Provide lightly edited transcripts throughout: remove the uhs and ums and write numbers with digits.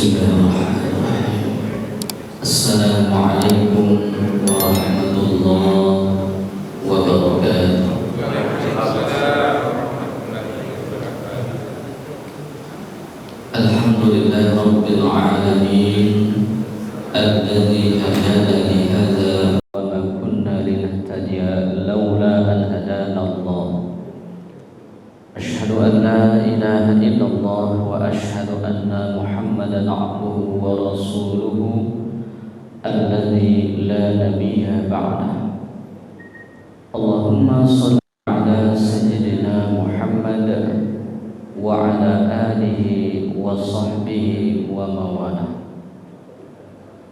Bismillahirrahmanirrahim. Assalamualaikum warahmatullahi wabarakatuh. Alhamdulillah rabbil alamin alladzi hadana li hadza wa ma kunna linahtadiya laula an hadana Allah. Asyhadu an la ilaha illallah wa asyhadu anna Muhammadan abduhu wa rasuluhu alladzi la nabiyya ba'dah. Allahumma shalli ala sayyidina Muhammad wa ala alihi wa sahbihi wa mawalah.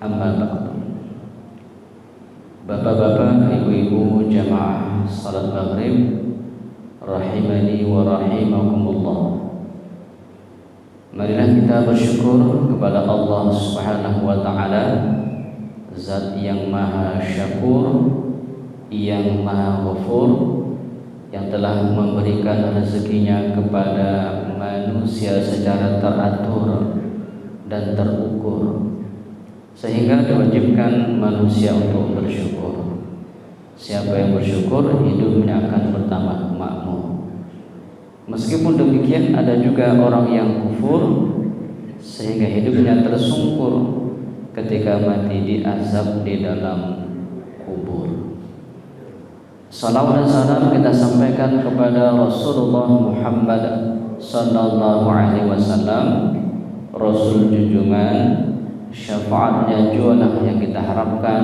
Amma ba'du. Bapak-bapak, ibu-ibu jamaah salat maghrib rahimani wa rahimakumullah. Marilah kita bersyukur kepada Allah Subhanahu wa taala, Zat yang Maha Syakur, yang Maha Ghafur, yang telah memberikan rezekinya kepada manusia secara teratur dan terukur, sehingga diwajibkan manusia untuk bersyukur. Siapa yang bersyukur, hidupnya akan bertambah makmur. Meskipun demikian, ada juga orang yang kufur, sehingga hidupnya tersungkur ketika mati diazab di dalam kubur. Salawat dan salam kita sampaikan kepada Rasulullah Muhammad sallallahu alaihi wasallam, Rasul junjungan, syafaatnya jualah yang kita harapkan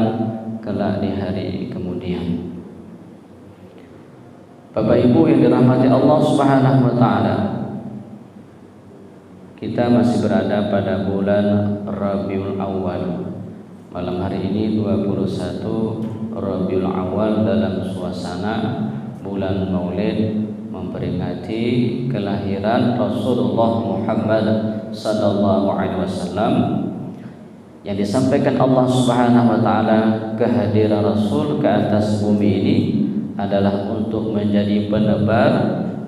kelak di hari kemudian. Bapak Ibu yang dirahmati Allah Subhanahu wa taala, kita masih berada pada bulan Rabiul Awal. Malam hari ini 21 Rabiul Awal dalam suasana bulan Maulid, memperingati kelahiran Rasulullah Muhammad sallallahu alaihi wasallam. Yang disampaikan Allah Subhanahu wa taala, kehadiran Rasul ke atas bumi ini adalah untuk menjadi penebar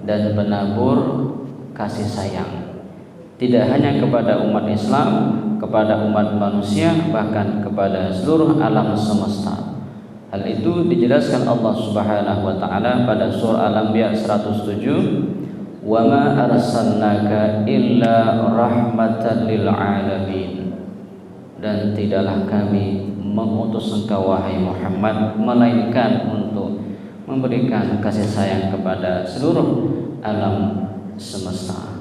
dan penabur kasih sayang, tidak hanya kepada umat Islam, kepada umat manusia, bahkan kepada seluruh alam semesta. Hal itu dijelaskan Allah Subhanahu wa taala pada surah Al-Anbiya 107, "Wa ma arsalnaka illa rahmatan lil alamin." Dan tidaklah kami mengutus engkau wahai Muhammad melainkan untuk memberikan kasih sayang kepada seluruh alam semesta.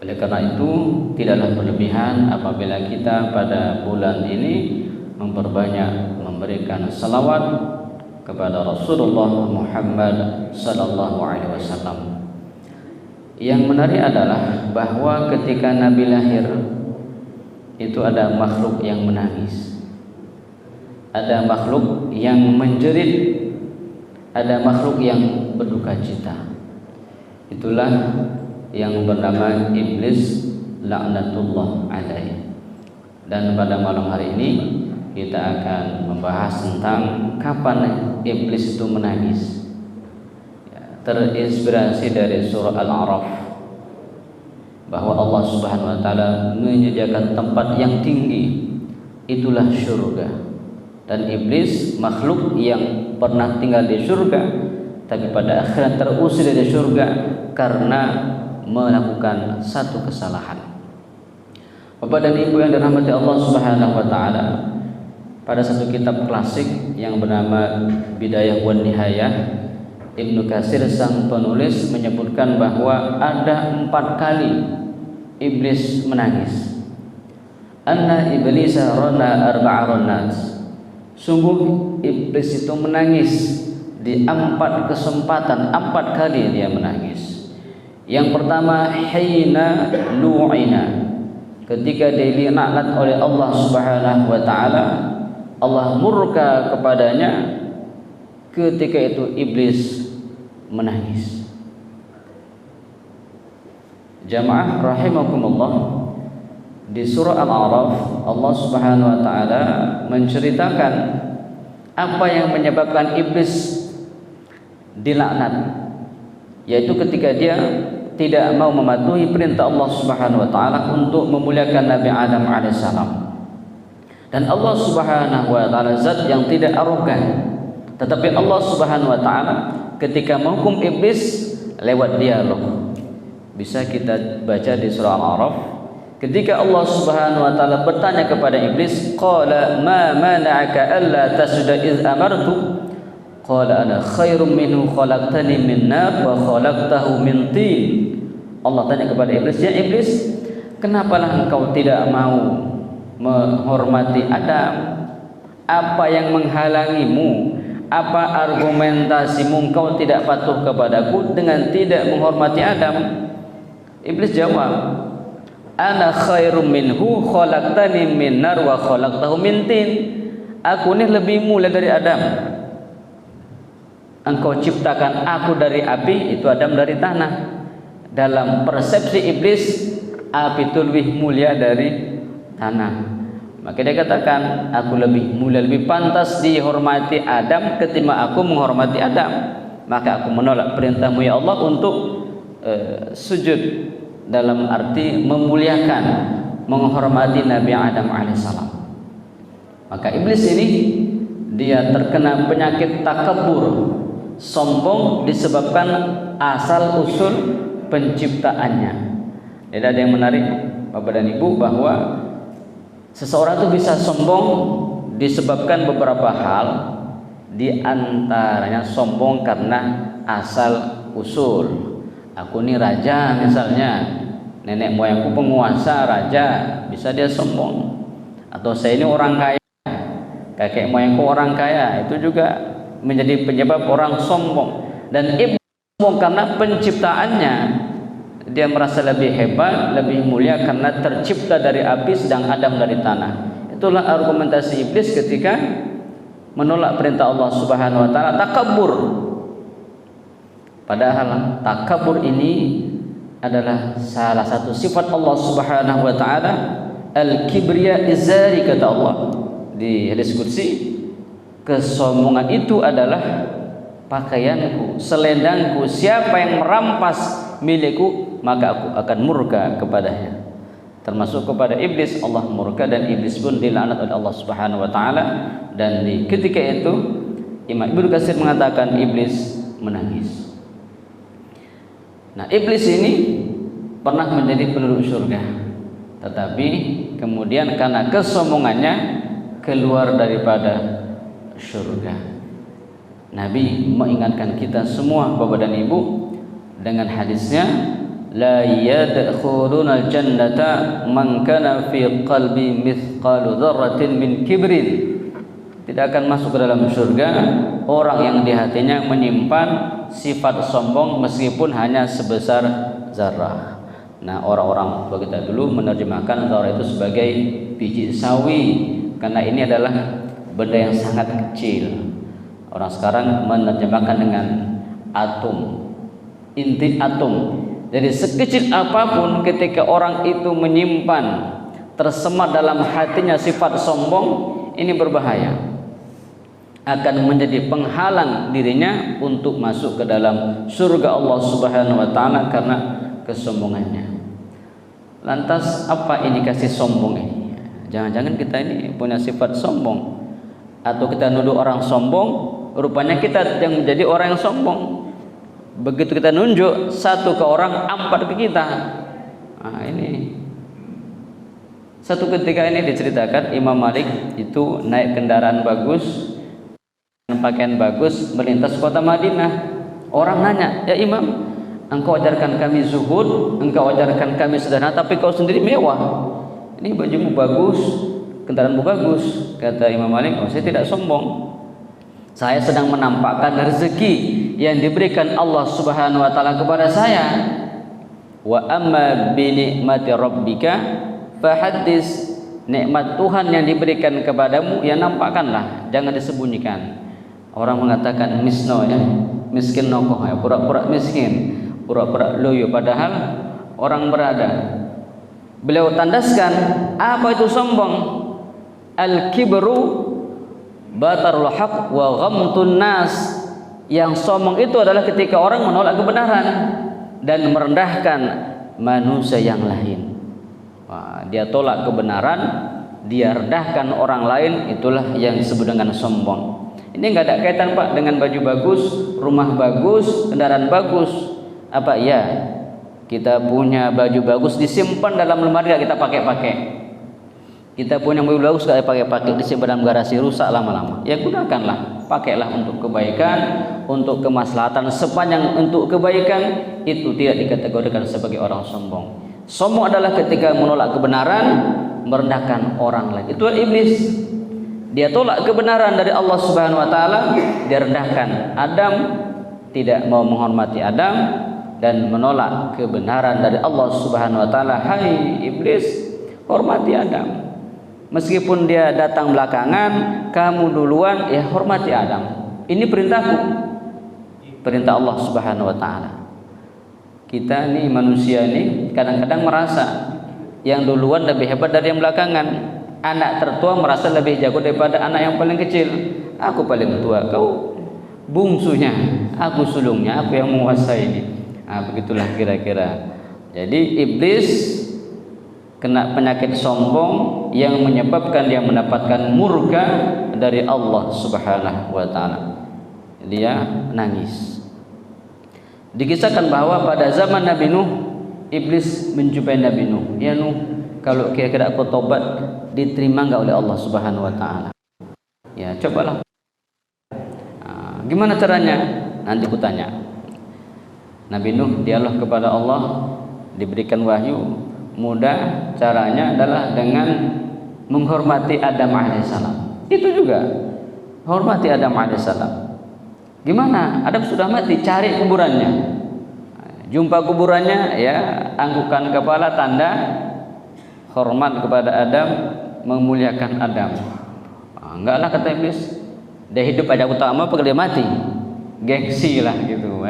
Oleh karena itu, tidaklah berlebihan apabila kita pada bulan ini memperbanyak memberikan salawat kepada Rasulullah Muhammad sallallahu alaihi wasallam. Yang menarik adalah bahwa ketika Nabi lahir itu ada makhluk yang menangis, ada makhluk yang menjerit, ada makhluk yang berduka cita. Itulah yang bernama iblis laknatullah alaih. Dan pada malam hari ini kita akan membahas tentang kapan iblis itu menangis, terinspirasi dari surah Al-A'raf, bahwa Allah Subhanahu wa taala menyediakan tempat yang tinggi, itulah surga. Dan iblis makhluk yang pernah tinggal di surga, tapi pada akhirnya terusir dari surga karena melakukan satu kesalahan. Bapak dan Ibu yang dirahmati Allah Subhanahu wa taala, pada satu kitab klasik yang bernama Bidayah wan Nihayah, Ibnu Katsir sang penulis menyebutkan bahwa ada 4 kali iblis menangis. Anna iblisa rana arba'a ranat. Sungguh iblis itu menangis di 4 kesempatan, 4 kali dia menangis. Yang pertama, hina lu'ina, ketika dia dilaknat oleh Allah Subhanahu wa taala, Allah murka kepadanya, ketika itu iblis menangis. Jamaah rahimakumullah, di surah Al-A'raf Allah Subhanahu wa taala menceritakan apa yang menyebabkan iblis dilaknat, yaitu ketika dia tidak mau mematuhi perintah Allah Subhanahu wa taala untuk memuliakan Nabi Adam alaihissalam. Dan Allah Subhanahu wa taala zat yang tidak arogan. Tetapi Allah Subhanahu wa taala ketika menghukum iblis lewat dialog. Bisa kita baca di surah Al-A'raf ketika Allah Subhanahu wa taala bertanya kepada iblis, qala ma mana'aka alla tasjuda iz amartu? Qala ana khairum minhu khalaqtani min nar wa khalaqtahu min tin. Allah tanya kepada iblis, ya iblis, kenapalah engkau tidak mau menghormati Adam? Apa yang menghalangimu? Apa argumentasimu engkau tidak patuh kepadaku dengan tidak menghormati Adam? Iblis jawab, ana khairum minhu khalaqtani min nar wa khalaqtahu min tin. Aku ini lebih mulia dari Adam. Engkau ciptakan aku dari api, itu Adam dari tanah. Dalam persepsi iblis, api itu lebih mulia dari tanah. Maka dia katakan, aku lebih mulia, lebih pantas dihormati Adam ketimbang aku menghormati Adam. Maka aku menolak perintahmu ya Allah untuk sujud, dalam arti memuliakan, menghormati Nabi Adam alaihissalam. Maka iblis ini dia terkena penyakit takabur, sombong, disebabkan asal usul penciptaannya. Jadi ada yang menarik Bapak dan Ibu, bahwa seseorang itu bisa sombong disebabkan beberapa hal, di antaranya sombong karena asal usul. Aku ini raja misalnya, nenek moyangku penguasa raja, bisa dia sombong. Atau saya ini orang kaya, kakek moyangku orang kaya, itu juga menjadi penyebab orang sombong. Dan iblis sombong karena penciptaannya, dia merasa lebih hebat, lebih mulia karena tercipta dari api sedang Adam dari tanah. Itulah argumentasi iblis ketika menolak perintah Allah Subhanahu wa taala, takabur. Padahal takabur ini adalah salah satu sifat Allah Subhanahu wa taala, al-kibriya izari, kata Allah di hadis qudsi, kesombongan itu adalah pakaianku, selendangku. Siapa yang merampas milikku, maka aku akan murka kepadanya. Termasuk kepada iblis, Allah murka, dan iblis pun dilaknat oleh Allah Subhanahu wa taala. Dan di ketika itu Imam Ibnu Katsir mengatakan iblis menangis. Nah, iblis ini pernah menjadi penduduk surga, tetapi kemudian karena kesombongannya keluar daripada surga. Nabi mengingatkan kita semua Bapak dan Ibu dengan hadisnya, la yadkhulunal jannata man kana fi qalbi mithqalu dzarratin min kibrin. Tidak akan masuk ke dalam surga orang yang di hatinya menyimpan sifat sombong meskipun hanya sebesar zarah. Nah, orang-orang tua kita dulu menerjemahkan zarah itu sebagai biji sawi, karena ini adalah benda yang sangat kecil. Orang sekarang menerjemahkan dengan atom, inti atom. Jadi sekecil apapun ketika orang itu menyimpan, tersemat dalam hatinya sifat sombong, ini berbahaya, akan menjadi penghalang dirinya untuk masuk ke dalam surga Allah Subhanahu wa taala karena kesombongannya. Lantas apa indikasi sombong ini? Jangan-jangan kita ini punya sifat sombong, atau kita nuduh orang sombong, rupanya kita yang menjadi orang yang sombong. Begitu kita nunjuk satu ke orang, empat ke kita. Nah, ini satu ketika ini diceritakan Imam Malik itu naik kendaraan bagus, pakaian bagus, melintas kota Madinah. Orang nanya, ya Imam, engkau ajarkan kami zuhud, engkau ajarkan kami sederhana, tapi kau sendiri mewah. Ini bajumu bagus, kendaraanmu bagus. Kata Imam Malik, oh, saya tidak sombong. Saya sedang menampakkan rezeki yang diberikan Allah Subhanahu wa taala kepada saya. Wa amma bi nikmati rabbika fahaddis. Nikmat Tuhan yang diberikan kepadamu, ya nampakkanlah, jangan disembunyikan. Orang mengatakan misno, ya, miskin nokoh, ya, pura-pura miskin, pura-pura loyo, padahal orang berada. Beliau tandaskan apa itu sombong. Al-kibru batarul haq wa ghamtun nas. Yang sombong itu adalah ketika orang menolak kebenaran. dan merendahkan manusia yang lain. Wah, dia tolak kebenaran, dia rendahkan orang lain, itulah yang disebut dengan sombong. Ini nggak ada kaitan Pak dengan baju bagus, rumah bagus, kendaraan bagus. Apa iya? Kita punya baju bagus disimpan dalam lemari gak kita pakai-pakai. Kita punya mobil bagus gak pakai-pakai, disimpan dalam garasi, rusak lama-lama. Ya gunakanlah, pakailah untuk kebaikan, untuk kemaslahatan. Sepanjang untuk kebaikan itu tidak dikategorikan sebagai orang sombong. Sombong adalah ketika menolak kebenaran, merendahkan orang lain. Itu iblis. Dia tolak kebenaran dari Allah Subhanahu wa taala, dia rendahkan Adam, tidak mau menghormati Adam dan menolak kebenaran dari Allah Subhanahu wa taala. Hai iblis, hormati Adam. Meskipun dia datang belakangan, kamu duluan, ya hormati Adam. Ini perintahku. Perintah Allah Subhanahu wa taala. Kita nih manusia nih kadang-kadang merasa yang duluan lebih hebat dari yang belakangan. Anak tertua merasa lebih jago daripada anak yang paling kecil. Aku paling tua, kau bungsunya, aku sulungnya, aku yang menguasai ini. Nah, begitulah kira-kira. Jadi iblis kena penyakit sombong yang menyebabkan dia mendapatkan murka dari Allah Subhanahu wa taala. Dia nangis. Dikisahkan bahwa pada zaman Nabi Nuh, iblis menjumpai Nabi Nuh. Ya Nuh, kalau kira-kira aku tobat, diterima enggak oleh Allah Subhanahu wa taala? Ya, cobalah. Nah, gimana caranya? Nanti ku tanya. Nabi Nuh dialog kepada Allah, diberikan wahyu. Mudah caranya adalah dengan menghormati Adam alaihissalam. Itu juga hormati Adam alaihissalam. Gimana? Adam sudah mati, cari kuburannya. Jumpa kuburannya, ya, anggukan kepala tanda hormat kepada Adam, memuliakan Adam. Enggak lah kata iblis, dia hidup aja aku tak mau, apakah dia mati? Gengsi lah gitu,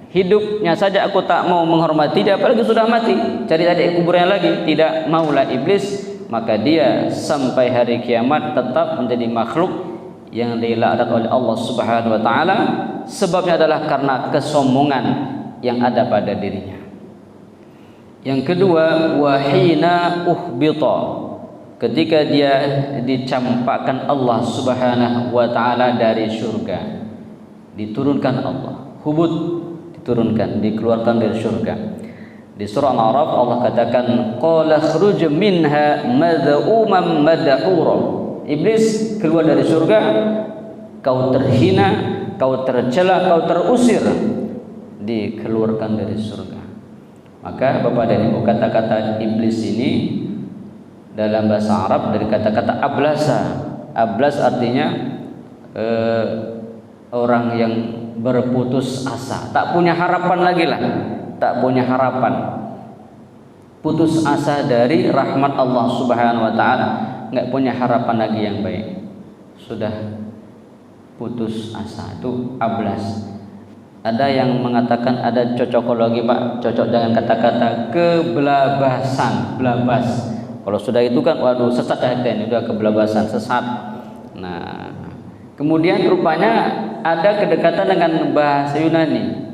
hidupnya saja aku tak mau menghormati dia, apalagi sudah mati, cari kuburannya lagi. Tidak maulah iblis, maka dia sampai hari kiamat tetap menjadi makhluk yang dilaknat oleh Allah Subhanahu wa taala. Sebabnya adalah karena kesombongan yang ada pada dirinya. Yang kedua, wahina uhbita, ketika dia dicampakkan Allah Subhanahu wa taala dari surga, diturunkan Allah, hubut, diturunkan, dikeluarkan dari surga. Di surah Al-A'raf Allah katakan, qala khruj minha mad'uman madhura. Iblis keluar dari surga, kau terhina, kau tercela, kau terusir, dikeluarkan dari surga. Maka Bapak dan Ibu, kata-kata iblis ini dalam bahasa Arab dari kata-kata ablasa. Ablas artinya orang yang berputus asa, tak punya harapan lagi lah, tak punya harapan, putus asa dari rahmat Allah Subhanahu wa taala, nggak punya harapan lagi yang baik, sudah putus asa, itu ablas. Ada yang mengatakan ada cocokologi Pak, cocok dengan kata-kata kebelabasan, belabas. Kalau sudah itu kan waduh sesat ya, ini udah kebelabasan, sesat. Nah, kemudian rupanya ada kedekatan dengan bahasa Yunani.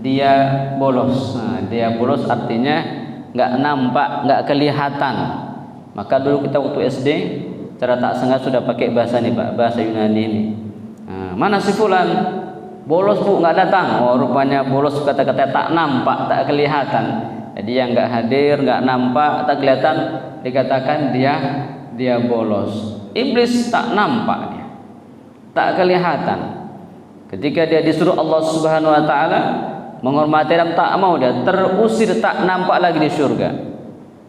Dia bolos. Nah, dia bolos artinya nggak nampak, nggak kelihatan. Maka dulu kita waktu SD cara tak sengaja sudah pakai bahasa ini Pak, bahasa Yunani ini. Nah, mana si fulan? Bolos Bu, nggak datang. Oh, rupanya bolos kata-kata tak nampak, tak kelihatan. Jadi yang nggak hadir, nggak nampak, tak kelihatan, dikatakan dia bolos. Iblis tak nampak dia, tak kelihatan. Ketika dia disuruh Allah Subhanahu wa taala menghormati Adam, tak mau, dia terusir, tak nampak lagi di surga.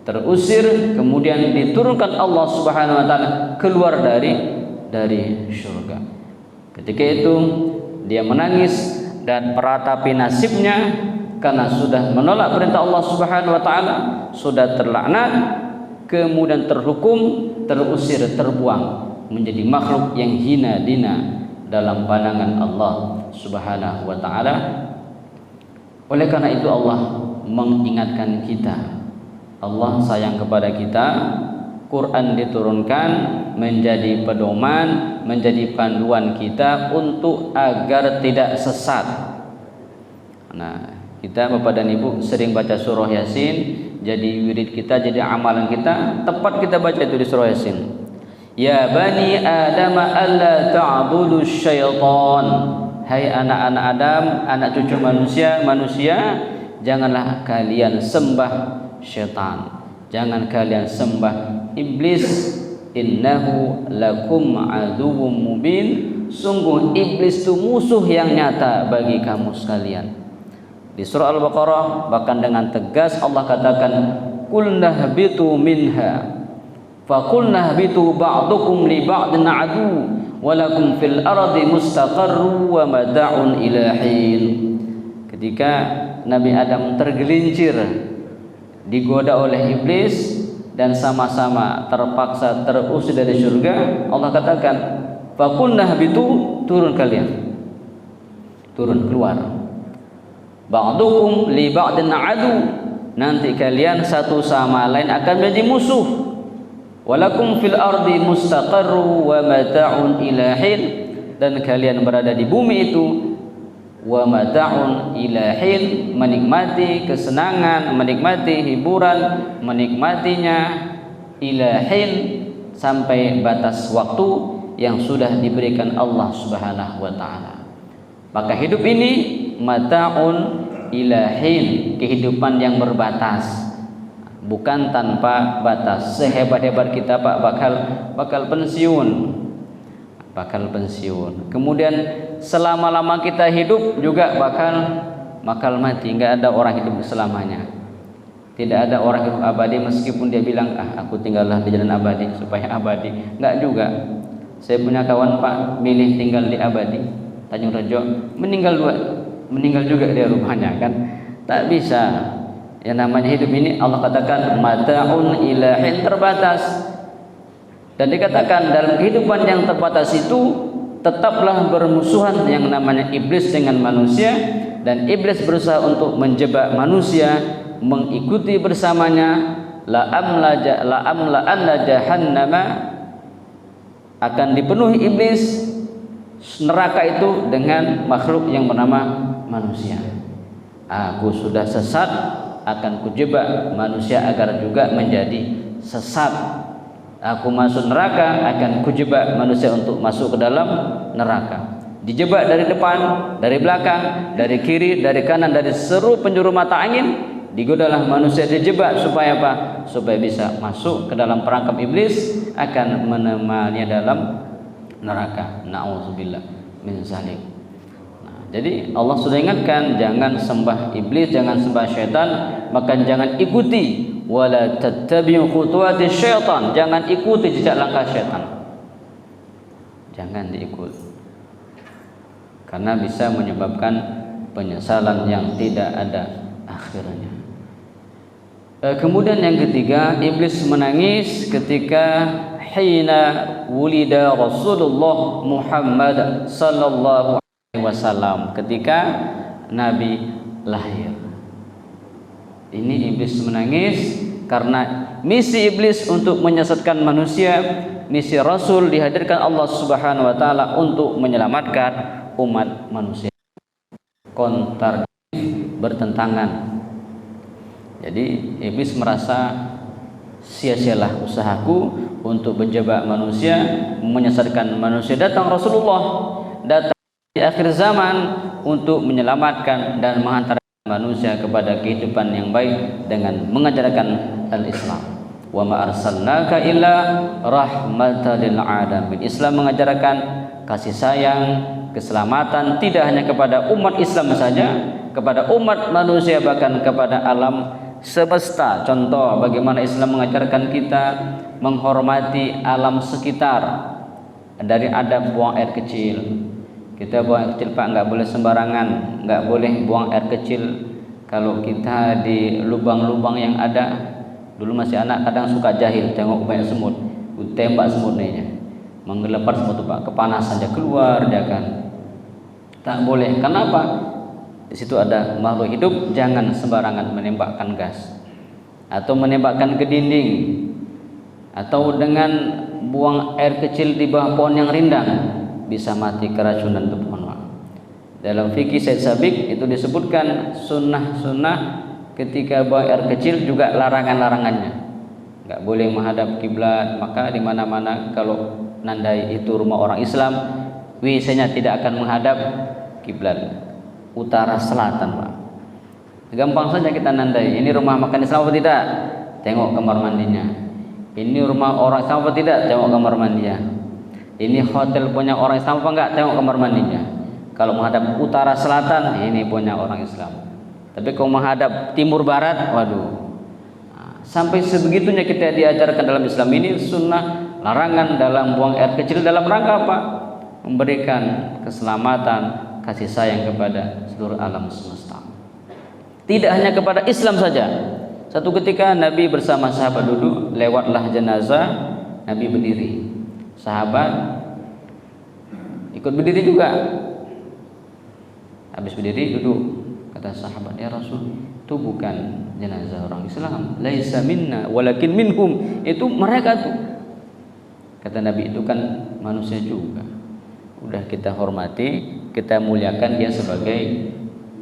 Terusir, kemudian diturunkan Allah Subhanahu wa taala keluar dari surga. Ketika itu dia menangis dan meratapi nasibnya karena sudah menolak perintah Allah Subhanahu wa taala, sudah terlaknat, kemudian terhukum, terusir, terbuang menjadi makhluk yang hina dina dalam pandangan Allah Subhanahu wa taala. Oleh karena itu Allah mengingatkan kita, Allah sayang kepada kita. Quran diturunkan menjadi pedoman, menjadi panduan kita untuk agar tidak sesat, Nah, kita Bapak dan Ibu sering baca surah Yasin, jadi wirid kita, jadi amalan kita, tepat kita baca itu di surah Yasin. Ya bani Adam alla ta'budu syaitan. Hai anak-anak Adam, anak cucu manusia, janganlah kalian sembah syaitan. Jangan kalian sembah iblis. Innahu lakum aduwwum mubin. Sungguh iblis itu musuh yang nyata bagi kamu sekalian. Di surah Al-Baqarah bahkan dengan tegas Allah katakan, qulna habitu minha faqulna habitu ba'dukum li ba'din adu walakum fil ardi mustaqarru wa mata'un ila hin. Ketika Nabi Adam tergelincir digoda oleh iblis dan sama-sama terpaksa terusir dari surga, Allah katakan faqulna habitu, turun kalian, turun keluar. Ba'dukum li ba'din adu, nanti kalian satu sama lain akan menjadi musuh. Walakum fil ardi mustaqarru wa mata'un ila hin, dan kalian berada di bumi itu wa mata'un ila hin, menikmati kesenangan, menikmati hiburan, menikmatinya ila hin, sampai batas waktu yang sudah diberikan Allah Subhanahu wa taala. Maka hidup ini mata'un ilahin, kehidupan yang berbatas, bukan tanpa batas. Sehebat-hebat kita Pak bakal pensiun, kemudian selama-lama kita hidup juga bakal mati. Nggak ada orang hidup selamanya, tidak ada orang hidup abadi meskipun dia bilang aku tinggallah di jalan abadi supaya abadi. Nggak juga. Saya punya kawan Pak milih tinggal di abadi Tanjung Rejo, meninggal juga dia rumahnya kan. Tak bisa. Yang namanya hidup ini Allah katakan mata'un ilahin, terbatas. Dan dikatakan dalam kehidupan yang terbatas itu tetaplah bermusuhan yang namanya iblis dengan manusia, dan iblis berusaha untuk menjebak manusia mengikuti bersamanya. La amla jahannama, akan dipenuhi iblis neraka itu dengan makhluk yang bernama manusia. Aku sudah sesat, akan kujebak manusia agar juga menjadi sesat. Aku masuk neraka, akan kujebak manusia untuk masuk ke dalam neraka. Dijebak dari depan, dari belakang, dari kiri, dari kanan, dari seluruh penjuru mata angin. Digodalah manusia, dijebak supaya apa? Supaya bisa masuk ke dalam perangkap iblis, akan menemaninya dalam neraka. Na'udzubillah min zalik. Jadi Allah sudah ingatkan, jangan sembah iblis, jangan sembah syaitan, maka jangan ikuti. Wala tattabi'u khutuwati syaitan, jangan ikuti jejak langkah syaitan. Jangan diikut, karena bisa menyebabkan penyesalan yang tidak ada akhirnya. Kemudian yang ketiga, iblis menangis ketika hina wulida Rasulullah Muhammad sallallahu alaihi wasallam, ketika Nabi lahir. Ini iblis menangis karena misi iblis untuk menyesatkan manusia, misi Rasul dihadirkan Allah Subhanahu wa taala untuk menyelamatkan umat manusia. Kontradiktif, bertentangan. Jadi iblis merasa sia-sialah usahaku untuk menjebak manusia, menyesatkan manusia. Datang Rasulullah, datang di akhir zaman untuk menyelamatkan dan menghantar manusia kepada kehidupan yang baik dengan mengajarkan al-Islam. Wa ma arsalnaka illa rahmatan lil alamin. Islam mengajarkan kasih sayang, keselamatan tidak hanya kepada umat Islam saja, kepada umat manusia, bahkan kepada alam semesta. Contoh bagaimana Islam mengajarkan kita menghormati alam sekitar, dari adab buang air kecil. Kita buang air kecil Pak, nggak boleh sembarangan, nggak boleh buang air kecil kalau kita di lubang-lubang yang ada. Dulu masih anak kadang suka jahil, tengok banyak semut, tembak semutnya, menggelepar semut itu Pak, kepanasan aja keluar dia kan. Tak boleh. Kenapa? Di situ ada makhluk hidup, jangan sembarangan menembakkan gas atau menembakkan ke dinding, atau dengan buang air kecil di bawah pohon yang rindang, bisa mati keracunan itu, mohon maaf. Dalam fikih Said Sabiq itu disebutkan sunnah-sunnah ketika buang air kecil juga larangan-larangannya. Enggak boleh menghadap kiblat, maka di mana-mana kalau nandai itu rumah orang Islam, WC-nya tidak akan menghadap kiblat, utara selatan, Pak. Gampang saja kita nandai. Ini rumah makan Islam apa tidak? Tengok kamar mandinya. Ini rumah orang Islam apa tidak? Tengok kamar mandinya. Ini hotel punya orang Islam apa enggak? Tengok kamar mandinya. Kalau menghadap utara selatan, ini punya orang Islam. Tapi kalau menghadap timur barat, waduh. Sampai sebegitunya kita diajarkan dalam Islam ini sunnah larangan dalam buang air kecil dalam rangka apa? Memberikan keselamatan, kasih sayang kepada seluruh alam semesta. Tidak hanya kepada Islam saja. Satu ketika Nabi bersama sahabat duduk, lewatlah jenazah, Nabi berdiri. Sahabat ikut berdiri juga. Habis berdiri duduk. Kata sahabat, ya Rasul, itu bukan jenazah orang Islam. Laisa minna walakin minhum. Itu mereka tuh. Kata Nabi, itu kan manusia juga. Udah kita hormati, kita muliakan dia sebagai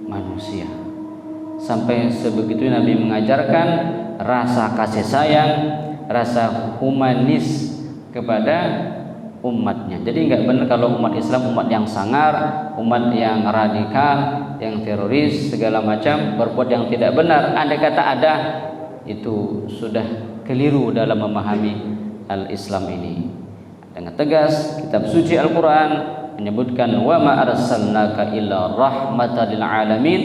manusia. Sampai sebegitu Nabi mengajarkan rasa kasih sayang, rasa humanis kepada umatnya. Jadi enggak benar kalau umat Islam umat yang sangar, umat yang radikal, yang teroris, segala macam berbuat yang tidak benar. Andai kata ada, itu sudah keliru dalam memahami al-Islam ini. Dengan tegas kitab suci Al-Quran menyebutkan wa ma arsalnaka illa rahmatan lil alamin,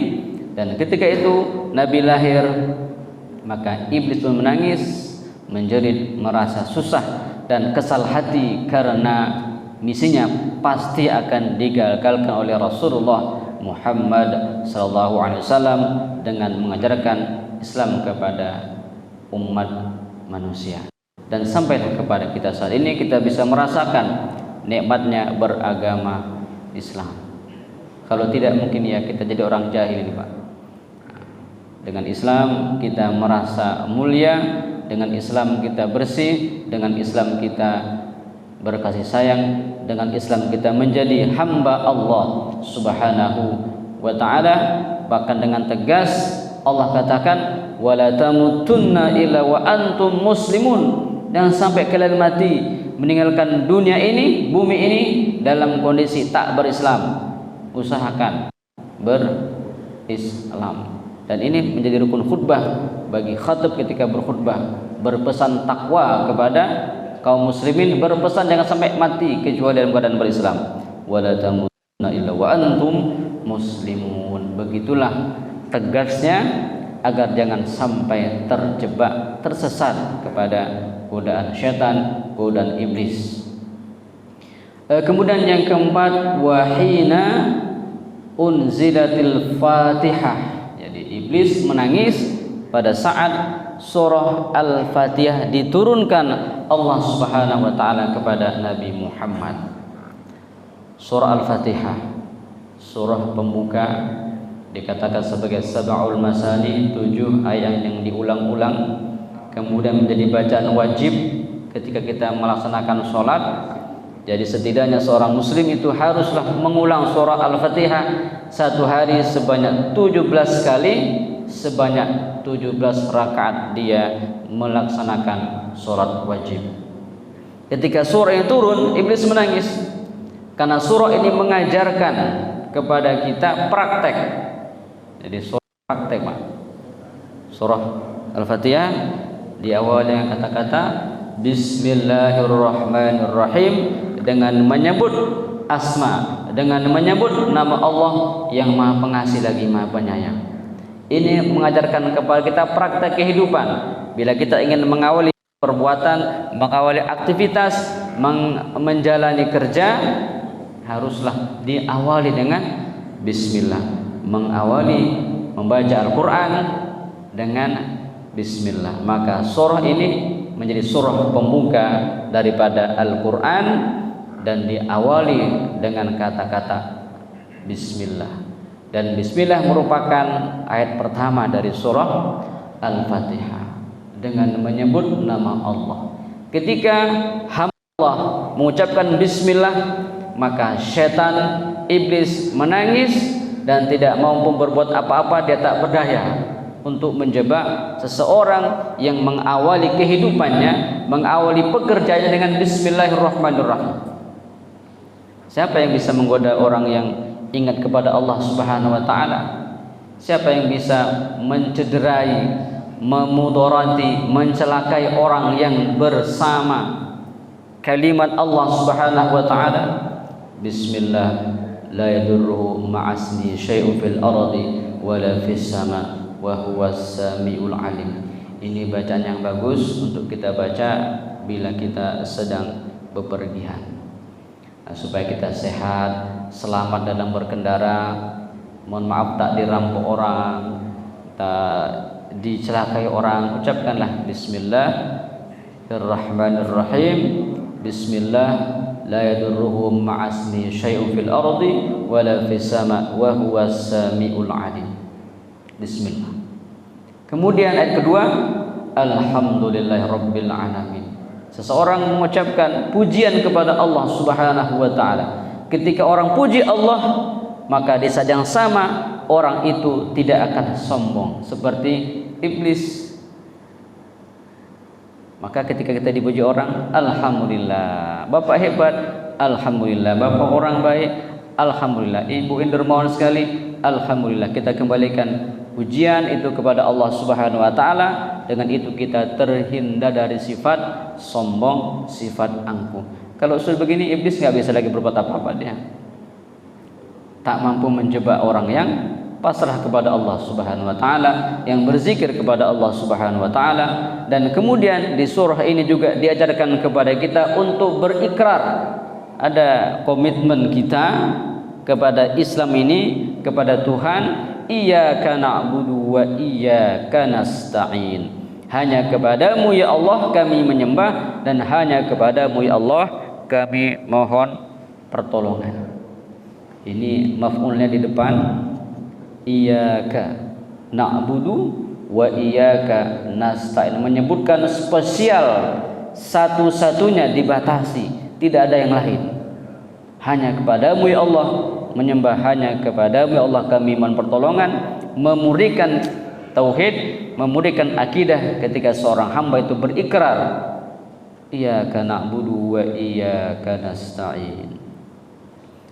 dan ketika itu Nabi lahir, maka iblis pun menangis, menjerit, merasa susah dan kesal hati karena misinya pasti akan digagalkan oleh Rasulullah Muhammad sallallahu alaihi wasallam dengan mengajarkan Islam kepada umat manusia. Dan sampai kepada kita saat ini kita bisa merasakan nikmatnya beragama Islam. Kalau tidak mungkin ya kita jadi orang jahil ini, Pak. Dengan Islam kita merasa mulia, dengan Islam kita bersih, dengan Islam kita berkasih sayang, dengan Islam kita menjadi hamba Allah Subhanahu wa ta'ala. Bahkan dengan tegas Allah katakan wala tamutunna illa wa antum muslimun. Jangan sampai kalian mati meninggalkan dunia ini, bumi ini dalam kondisi tak berislam. Usahakan berislam. Dan ini menjadi rukun khutbah bagi khatib ketika berkhutbah, berpesan takwa kepada kaum muslimin, berpesan jangan sampai mati kecuali dalam keadaan berislam. Wala tamutunna illa wa antum muslimun. Begitulah tegasnya agar jangan sampai terjebak, tersesat kepada godaan syaitan, godaan iblis. Kemudian yang keempat, wahina unzilatil Fatihah. Jadi iblis menangis pada saat surah Al-Fatihah diturunkan Allah Subhanahu wa taala kepada Nabi Muhammad. Surah Al-Fatihah, surah pembuka, dikatakan sebagai sab'ul masani, 7 ayat yang diulang-ulang, kemudian menjadi bacaan wajib ketika kita melaksanakan sholat. Jadi setidaknya seorang muslim itu haruslah mengulang surah Al-Fatihah satu hari sebanyak 17 kali, sebanyak 17 rakaat dia melaksanakan sholat wajib. Ketika surah ini turun, iblis menangis karena surah ini mengajarkan kepada kita praktek. Jadi surah praktek, Pak. Surah Al-Fatihah diawali dengan kata-kata Bismillahirrahmanirrahim, dengan menyebut asma, dengan menyebut nama Allah yang Maha Pengasih lagi Maha Penyayang. Ini mengajarkan kepada kita praktek kehidupan. Bila kita ingin mengawali perbuatan, mengawali aktivitas, menjalani kerja, haruslah diawali dengan bismillah. Mengawali membaca Al-Quran dengan bismillah. Maka surah ini menjadi surah pembuka daripada Al-Quran dan diawali dengan kata-kata bismillah. Dan bismillah merupakan ayat pertama dari surah Al-Fatihah dengan menyebut nama Allah. Ketika hamba Allah mengucapkan bismillah, maka syaitan iblis menangis dan tidak mampu berbuat apa-apa, dia tak berdaya untuk menjebak seseorang yang mengawali kehidupannya, mengawali pekerjaannya dengan bismillahirrahmanirrahim. Siapa yang bisa menggoda orang yang ingat kepada Allah Subhanahu wa taala? Siapa yang bisa mencederai, memudarati, mencelakai orang yang bersama kalimat Allah Subhanahu wa taala? Bismillah la yadurruhu ma'asmi syai'un fil ardi wala fis sama wa huwas samiul alim. Ini bacaan yang bagus untuk kita baca bila kita sedang bepergian. Supaya kita sehat, selamat dalam berkendara, mohon maaf tak dirampok orang, tak dicelakai orang, ucapkanlah Bismillahirrahmanirrahim. Bismillah la yadurruhu ma'asmi syai'un fil ardi wala fis sama wa huwas samiul alim. Bismillah. Kemudian ayat kedua, alhamdulillahirabbil alamin. Seseorang mengucapkan pujian kepada Allah Subhanahu wa taala. Ketika orang puji Allah, maka di saat yang sama orang itu tidak akan sombong seperti iblis. Maka ketika kita dipuji orang, alhamdulillah, Bapak hebat, alhamdulillah, Bapak orang baik, alhamdulillah, Ibu dermawan sekali, alhamdulillah. Kita kembalikan pujian itu kepada Allah Subhanahu wa taala. Dengan itu kita terhindar dari sifat sombong, sifat angkuh. Kalau sudah begini, iblis nggak bisa lagi berbuat apa-apa, dia tak mampu menjebak orang yang pasrah kepada Allah Subhanahu wa taala, yang berzikir kepada Allah Subhanahu wa taala. Dan kemudian di surah ini juga diajarkan kepada kita untuk berikrar. Ada komitmen kita kepada Islam ini, kepada Tuhan. Iyyaka na'budu wa iyyaka nasta'in. Hanya kepadamu ya Allah kami menyembah, dan hanya kepadamu ya Allah kami mohon pertolongan. Ini maf'ulnya di depan, iyyaka na'budu wa iyyaka nasta'in, menyebutkan spesial, satu-satunya, dibatasi, tidak ada yang lain. Hanya kepadamu ya Allah menyembah, hanya kepadamu ya Allah kami mohon pertolongan. Memurnikan tauhid, memurnikan akidah ketika seorang hamba itu berikrar, iyyaka na'budu wa iyyaka nasta'in.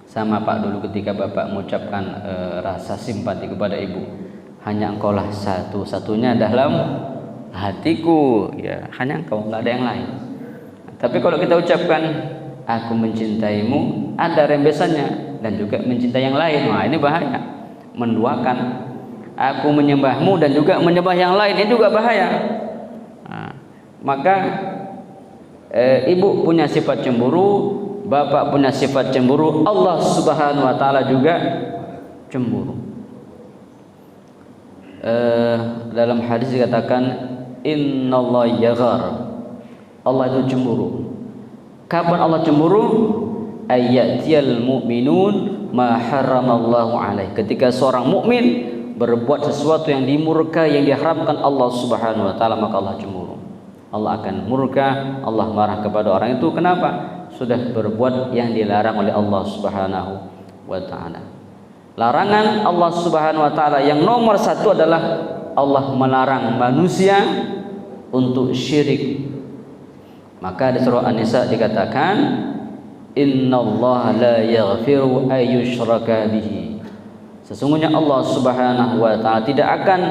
Sama Pak, dulu ketika Bapak mengucapkan rasa simpati kepada Ibu, hanya Engkaulah satu-satunya dalam hatiku, ya, hanya Engkau, nggak ada yang lain. Tapi kalau kita ucapkan aku mencintaimu, ada rembesannya, dan juga mencintai yang lain, wah ini bahaya. Menduakan aku menyembahmu dan juga menyembah yang lain, ini juga bahaya. Nah, maka ibu punya sifat cemburu, bapak punya sifat cemburu, Allah Subhanahu wa taala juga cemburu. Dalam hadis dikatakan innallaha yaghar, Allah itu cemburu. Kapan Allah cemburu? Ayatil mu'minun ma haramallahu alaih. Ketika seorang mukmin berbuat sesuatu yang dimurkai, yang diharamkan Allah Subhanahu wa taala, maka Allah cemburu. Allah akan murka, Allah marah kepada orang itu. Kenapa? Sudah berbuat yang dilarang oleh Allah Subhanahu wa taala. Larangan Allah Subhanahu wa taala yang nomor satu adalah Allah melarang manusia untuk syirik. Maka di surah An-Nisa dikatakan innallaha la yaghfiru ay yushraka bihi. Sesungguhnya Allah Subhanahu wa taala tidak akan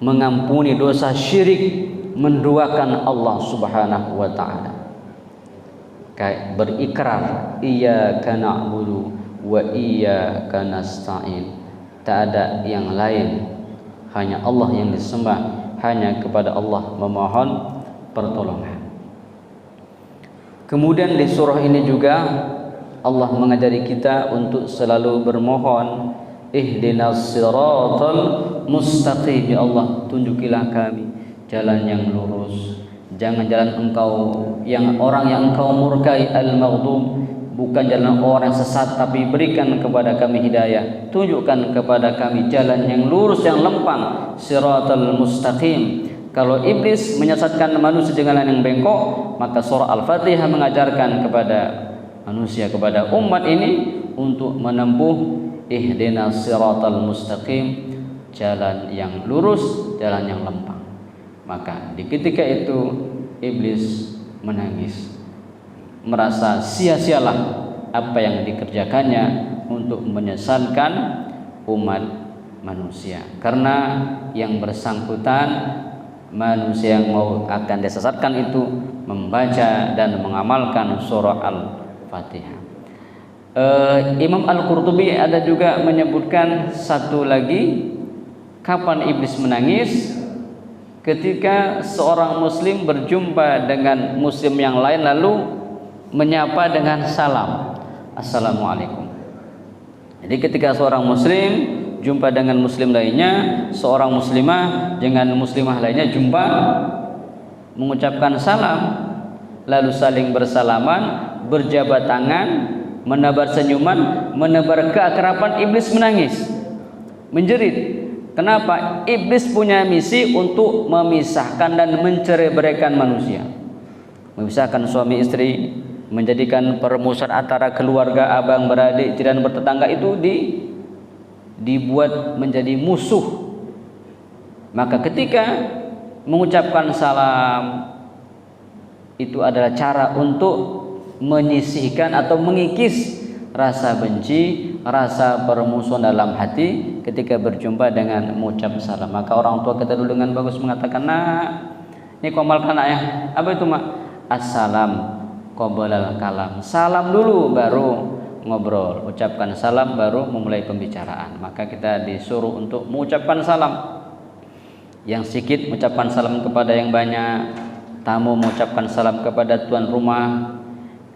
mengampuni dosa syirik, menduakan Allah Subhanahu wa taala. Kayak berikrar iyyaka na'budu wa iyyaka nasta'in. Tak ada yang lain, hanya Allah yang disembah, hanya kepada Allah memohon pertolongan. Kemudian di surah ini juga Allah mengajari kita untuk selalu bermohon, ihdinas siratal mustaqim, ya Allah tunjukilah kami jalan yang lurus, jangan jalan Engkau yang orang yang Engkau murkai, al-maghdub, bukan jalan orang sesat, tapi berikan kepada kami hidayah, tunjukkan kepada kami jalan yang lurus, yang lempang, siratal mustaqim. Kalau iblis menyesatkan manusia dengan jalan yang bengkok, maka surah Al-Fatihah mengajarkan kepada manusia, kepada umat ini untuk menempuh ihdinas siratal mustaqim, jalan yang lurus, jalan yang lempang. Maka di ketika itu iblis menangis, merasa sia-sialah apa yang dikerjakannya untuk menyesatkan umat manusia. Karena yang bersangkutan, manusia yang mau akan disesatkan itu membaca dan mengamalkan surah Al-Fatihah. Imam Al-Qurtubi ada juga menyebutkan satu lagi, kapan iblis menangis? Ketika seorang muslim berjumpa dengan muslim yang lain lalu menyapa dengan salam, assalamualaikum. Jadi ketika seorang muslim jumpa dengan muslim lainnya, seorang muslimah dengan muslimah lainnya jumpa, mengucapkan salam, lalu saling bersalaman, berjabat tangan, menebar senyuman, menebar keakraban, iblis menangis, menjerit. Kenapa? Iblis punya misi untuk memisahkan dan mencerai-beraikan manusia, memisahkan suami istri, menjadikan permusuhan antara keluarga, abang beradik, jiran bertetangga itu dibuat menjadi musuh. Maka ketika mengucapkan salam itu adalah cara untuk menyisihkan atau mengikis rasa benci, rasa permusuhan dalam hati ketika berjumpa dengan mengucap salam. Maka orang tua kita dulu dengan bagus mengatakan, "Nak, ini komalkan nak ya." Apa itu, Mak? Assalam qoblal kalam. Salam dulu baru ngobrol. Ucapkan salam baru memulai pembicaraan. Maka kita disuruh untuk mengucapkan salam. Yang sedikit mengucapkan salam kepada yang banyak, tamu mengucapkan salam kepada tuan rumah,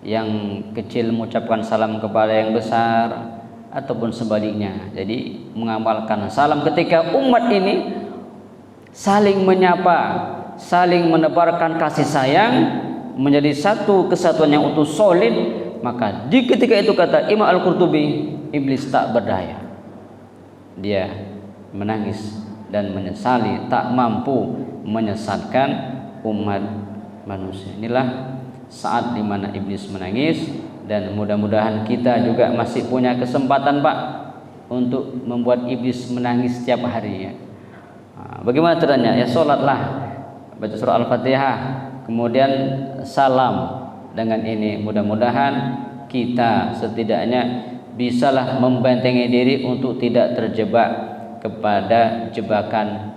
yang kecil mengucapkan salam kepada yang besar, ataupun sebaliknya. Jadi mengamalkan salam ketika umat ini saling menyapa, saling menebarkan kasih sayang, menjadi satu kesatuan yang utuh solid. Maka di ketika itu kata Imam Al-Qurtubi, iblis tak berdaya, dia menangis dan menyesali tak mampu menyesatkan umat manusia. Inilah saat dimana iblis menangis, dan mudah-mudahan kita juga masih punya kesempatan, Pak, untuk membuat iblis menangis setiap hari ya. Bagaimana caranya? Ya sholatlah, baca surah Al-Fatihah, kemudian salam. Dengan ini mudah-mudahan kita setidaknya bisalah membentengi diri untuk tidak terjebak kepada jebakan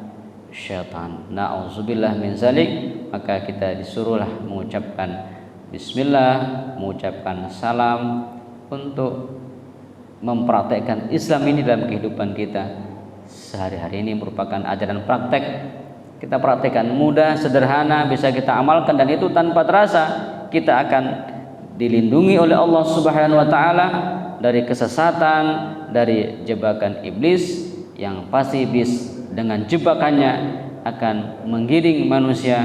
syaitan. Na'udzubillah min zalik. Maka kita disuruhlah mengucapkan bismillah, mengucapkan salam untuk mempraktekkan Islam ini dalam kehidupan kita sehari-hari. Ini merupakan ajaran praktek. Kita praktekkan, mudah, sederhana, bisa kita amalkan, dan itu tanpa terasa kita akan dilindungi oleh Allah Subhanahu wa taala dari kesesatan, dari jebakan iblis yang pasti iblis dengan jebakannya akan menggiring manusia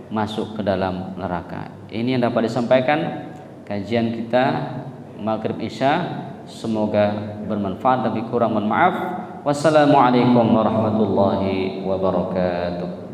masuk ke dalam neraka. Ini yang dapat disampaikan kajian kita Maghrib Isya. Semoga bermanfaat, tapi kurang mohon maaf. Wassalamualaikum warahmatullahi wabarakatuh.